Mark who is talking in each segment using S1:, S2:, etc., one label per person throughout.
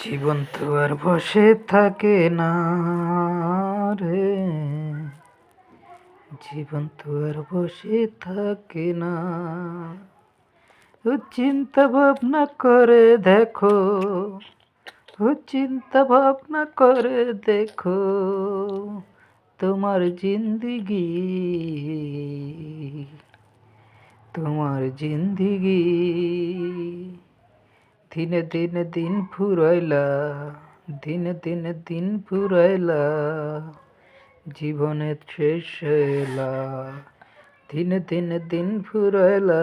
S1: জীবন তো আর বসে থাকে না রে, জীবন তো আর বসে থাকে না। ও চিন্তা ভাবনা করে দেখো, ও চিন্তা ভাবনা করে দেখো, তোমার জিন্দিগি, তোমার জিন্দিগি দিনে দিনে দিন ফুরাইলা, দিনে দিনে দিন ফুরাইলা, জীবনের শেষ হইলা। দিনে দিনে দিন ফুরাইলা,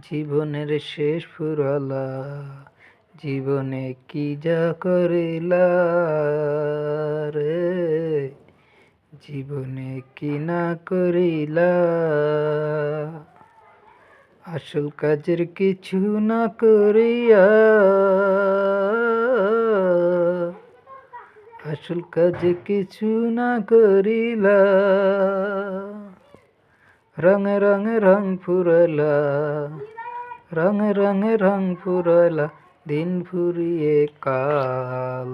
S1: জীবনের শেষ ফুরালা। জীবনে কি যা করিলা রে, জীবনে কি না করিলা। আসল কাজের কিছু না করিয়া, আসল কাজে কিছু না করিলা, রঙে রঙে রং ফুরাইলা, রঙে রঙে রং ফুরাইলা, দিন ফুরিয়ে কাল।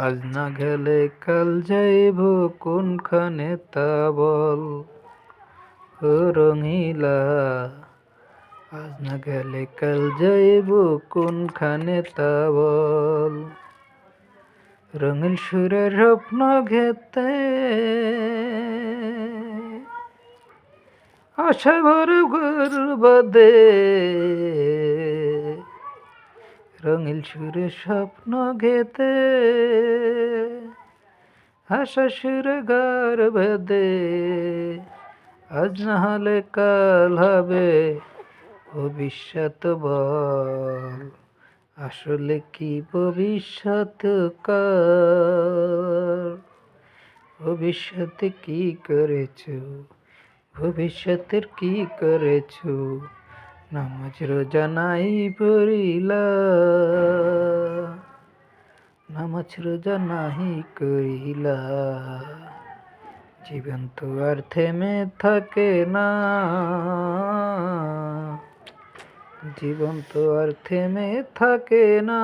S1: আজ না গেলে কাল যাইব কোনখানে তা বল ও রঙিলা। আজ না গেলে কাল যাইব কোনখানে তা বল। রঙিন সুরের স্বপ্ন ঘেতে আশা ভরে ঘর বাঁধে, রঙিন সুরে স্বপ্ন ঘেতে আশা সুরে ঘর বেঁধে। আজ না হলে কাল হবে ভবিষ্যৎ বল, আসলে কি ভবিষ্যৎ কাল। ভবিষ্যতে কি করেছো, ভবিষ্যতের কি করেছো, নামাজ রোজা নাই পড়িলা, নামাজ রোজা নাহি করিলা। জীবন তো আর থেমে থাকে না, জীবন তো আর থেমে থাকে না।